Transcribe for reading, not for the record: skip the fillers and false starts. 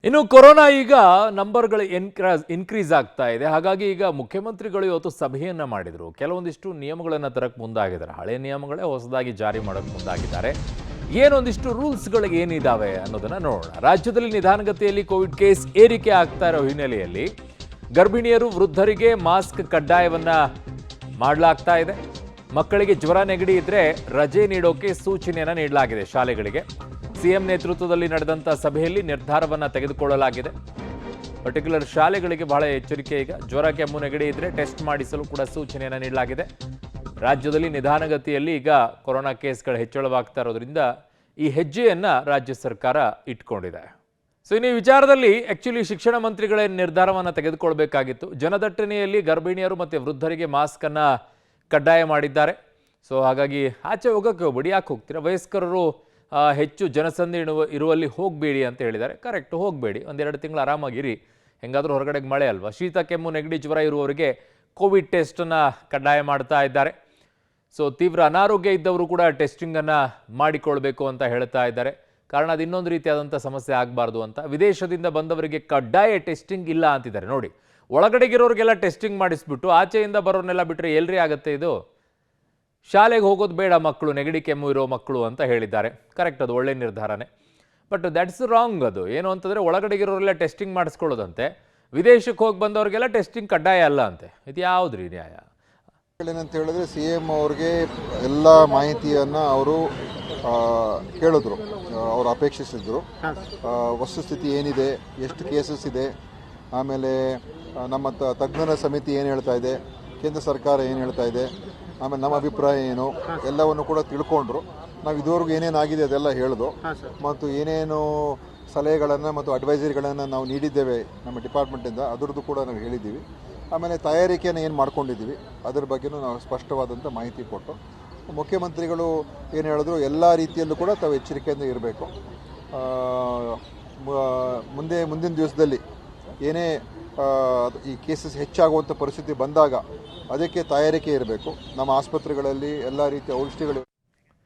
ಇನ್ನು ಕೊರೋನಾ ಈಗ ನಂಬರ್ಗಳು ಇನ್ಕ್ರೀಸ್ ಆಗ್ತಾ ಇದೆ. ಹಾಗಾಗಿ ಈಗ ಮುಖ್ಯಮಂತ್ರಿಗಳು ಇವತ್ತು ಸಭೆಯನ್ನ ಮಾಡಿದ್ರು. ಕೆಲವೊಂದಿಷ್ಟು ನಿಯಮಗಳನ್ನು ತರಕ್ಕೆ ಮುಂದಾಗಿದ್ದಾರೆ. ಹಳೆ ನಿಯಮಗಳೇ ಹೊಸದಾಗಿ ಜಾರಿ ಮಾಡೋಕೆ ಮುಂದಾಗಿದ್ದಾರೆ. ಏನೊಂದಿಷ್ಟು ರೂಲ್ಸ್ಗಳು ಏನಿದಾವೆ ಅನ್ನೋದನ್ನ ನೋಡೋಣ. ರಾಜ್ಯದಲ್ಲಿ ನಿಧಾನಗತಿಯಲ್ಲಿ ಕೋವಿಡ್ ಕೇಸ್ ಏರಿಕೆ ಆಗ್ತಾ ಇರೋ ಹಿನ್ನೆಲೆಯಲ್ಲಿ ಗರ್ಭಿಣಿಯರು, ವೃದ್ಧರಿಗೆ ಮಾಸ್ಕ್ ಕಡ್ಡಾಯವನ್ನ ಮಾಡಲಾಗ್ತಾ ಇದೆ. ಮಕ್ಕಳಿಗೆ ಜ್ವರ, ನೆಗಡಿ ಇದ್ರೆ ರಜೆ ನೀಡೋಕೆ ಸೂಚನೆಯನ್ನ ನೀಡಲಾಗಿದೆ ಶಾಲೆಗಳಿಗೆ. ಸಿಎಂ ನೇತೃತ್ವದಲ್ಲಿ ನಡೆದಂಥ ಸಭೆಯಲ್ಲಿ ನಿರ್ಧಾರವನ್ನು ತೆಗೆದುಕೊಳ್ಳಲಾಗಿದೆ. ಪರ್ಟಿಕ್ಯುಲರ್ ಶಾಲೆಗಳಿಗೆ ಬಹಳ ಎಚ್ಚರಿಕೆ. ಈಗ ಜ್ವರ, ಕೆಮ್ಮು, ನೆಗಡಿ ಇದ್ರೆ ಟೆಸ್ಟ್ ಮಾಡಿಸಲು ಕೂಡ ಸೂಚನೆಯನ್ನು ನೀಡಲಾಗಿದೆ. ರಾಜ್ಯದಲ್ಲಿ ನಿಧಾನಗತಿಯಲ್ಲಿ ಈಗ ಕೊರೋನಾ ಕೇಸ್ಗಳು ಹೆಚ್ಚಳವಾಗ್ತಾ ಇರೋದ್ರಿಂದ ಈ ಹೆಜ್ಜೆಯನ್ನ ರಾಜ್ಯ ಸರ್ಕಾರ ಇಟ್ಕೊಂಡಿದೆ. ಸೊ ಇನ್ನು ಈ ವಿಚಾರದಲ್ಲಿ ಆಕ್ಚುಲಿ ಶಿಕ್ಷಣ ಮಂತ್ರಿಗಳೇ ನಿರ್ಧಾರವನ್ನು ತೆಗೆದುಕೊಳ್ಬೇಕಾಗಿತ್ತು. ಜನದಟ್ಟಣೆಯಲ್ಲಿ ಗರ್ಭಿಣಿಯರು ಮತ್ತು ವೃದ್ಧರಿಗೆ ಮಾಸ್ಕ್ ಅನ್ನ ಕಡ್ಡಾಯ ಮಾಡಿದ್ದಾರೆ. ಸೊ ಹಾಗಾಗಿ ಆಚೆ ಹೋಗೋಕ್ಕೆ ಹೋಗ್ಬೇಡಿ. ಯಾಕೆ ಹೋಗ್ತೀರಾ? ವಯಸ್ಕರರು ಹೆಚ್ಚು ಜನಸಂದಿ ಇರುವಲ್ಲಿ ಹೋಗಬೇಡಿ ಅಂತ ಹೇಳಿದ್ದಾರೆ. ಕರೆಕ್ಟ್, ಹೋಗಬೇಡಿ. ಒಂದೆರಡು ತಿಂಗಳು ಆರಾಮಾಗಿರಿ. ಹೆಂಗಾದರೂ ಹೊರಗಡೆಗೆ ಮಳೆ ಅಲ್ವಾ. ಶೀತ, ಕೆಮ್ಮು, ನೆಗಡಿ, ಜ್ವರ ಇರುವವರಿಗೆ ಕೋವಿಡ್ ಟೆಸ್ಟನ್ನು ಕಡ್ಡಾಯ ಮಾಡ್ತಾ ಇದ್ದಾರೆ. ಸೊ ತೀವ್ರ ಅನಾರೋಗ್ಯ ಇದ್ದವರು ಕೂಡ ಟೆಸ್ಟಿಂಗನ್ನು ಮಾಡಿಕೊಳ್ಬೇಕು ಅಂತ ಹೇಳ್ತಾ ಇದ್ದಾರೆ. ಕಾರಣ ಅದು ಇನ್ನೊಂದು ರೀತಿಯಾದಂಥ ಸಮಸ್ಯೆ ಆಗಬಾರ್ದು ಅಂತ. ವಿದೇಶದಿಂದ ಬಂದವರಿಗೆ ಕಡ್ಡಾಯ ಟೆಸ್ಟಿಂಗ್ ಇಲ್ಲ ಅಂತಿದ್ದಾರೆ. ನೋಡಿ, ಒಳಗಡೆಗಿರೋರಿಗೆಲ್ಲ ಟೆಸ್ಟಿಂಗ್ ಮಾಡಿಸ್ಬಿಟ್ಟು ಆಚೆಯಿಂದ ಬರೋರ್ನೆಲ್ಲ ಬಿಟ್ಟರೆ ಎಲ್ರಿ ಆಗುತ್ತೆ ಇದು? ಶಾಲೆಗೆ ಹೋಗೋದು ಬೇಡ ಮಕ್ಕಳು, ನೆಗಡಿ ಕೆಮ್ಮು ಇರೋ ಮಕ್ಕಳು ಅಂತ ಹೇಳಿದ್ದಾರೆ. ಕರೆಕ್ಟ್, ಅದು ಒಳ್ಳೆ ನಿರ್ಧಾರನೇ. But that's wrong. ಅದು ಏನು ಅಂತಂದರೆ ಒಳಗಡೆಗಿರೋರೆಲ್ಲ ಟೆಸ್ಟಿಂಗ್ ಮಾಡಿಸ್ಕೊಳ್ಳೋದಂತೆ, ವಿದೇಶಕ್ಕೆ ಹೋಗಿ ಬಂದವ್ರಿಗೆಲ್ಲ ಟೆಸ್ಟಿಂಗ್ ಕಡ್ಡಾಯ ಅಲ್ಲ ಅಂತೆ. ಇದು ಯಾವುದ್ರಿ ನ್ಯಾಯ? ಏನಂತ ಹೇಳಿದ್ರೆ ಸಿ ಎಂ ಅವ್ರಿಗೆ ಎಲ್ಲ ಮಾಹಿತಿಯನ್ನು ಅವರು ಕೇಳಿದ್ರು, ಅವರು ಅಪೇಕ್ಷಿಸಿದ್ರು. ವಸ್ತುಸ್ಥಿತಿ ಏನಿದೆ, ಎಷ್ಟು ಕೇಸಸ್ ಇದೆ, ಆಮೇಲೆ ನಮ್ಮ ತಜ್ಞರ ಸಮಿತಿ ಏನು ಹೇಳ್ತಾ ಇದೆ, ಕೇಂದ್ರ ಸರ್ಕಾರ ಏನು ಹೇಳ್ತಾ ಇದೆ, ಆಮೇಲೆ ನಮ್ಮ ಅಭಿಪ್ರಾಯ ಏನು, ಎಲ್ಲವನ್ನು ಕೂಡ ತಿಳ್ಕೊಂಡ್ರು. ನಾವು ಇದುವರೆಗೂ ಏನೇನಾಗಿದೆ ಅದೆಲ್ಲ ಹೇಳಿದು, ಮತ್ತು ಏನೇನು ಸಲಹೆಗಳನ್ನು ಮತ್ತು ಅಡ್ವೈಸರಿಗಳನ್ನು ನಾವು ನೀಡಿದ್ದೇವೆ ನಮ್ಮ ಡಿಪಾರ್ಟ್ಮೆಂಟಿಂದ, ಅದರದ್ದು ಕೂಡ ನಾವು ಹೇಳಿದ್ದೀವಿ. ಆಮೇಲೆ ತಯಾರಿಕೆಯನ್ನು ಏನು ಮಾಡ್ಕೊಂಡಿದ್ದೀವಿ ಅದರ ಬಗ್ಗೆಯೂ ನಾವು ಸ್ಪಷ್ಟವಾದಂಥ ಮಾಹಿತಿ ಕೊಟ್ಟು, ಮುಖ್ಯಮಂತ್ರಿಗಳು ಏನು ಹೇಳಿದ್ರು, ಎಲ್ಲ ರೀತಿಯಲ್ಲೂ ಕೂಡ ತಾವು ಎಚ್ಚರಿಕೆಯಿಂದ ಇರಬೇಕು. ಮುಂದಿನ ದಿವಸದಲ್ಲಿ ಏನೇ ಈ ಕೇಸಸ್ ಹೆಚ್ಚಾಗುವಂಥ ಪರಿಸ್ಥಿತಿ ಬಂದಾಗ ಅದಕ್ಕೆ ತಯಾರಿಕೆ ಇರಬೇಕು. ನಮ್ಮ ಆಸ್ಪತ್ರೆಗಳಲ್ಲಿ ಎಲ್ಲ ರೀತಿಯ ಔಷಧಿಗಳು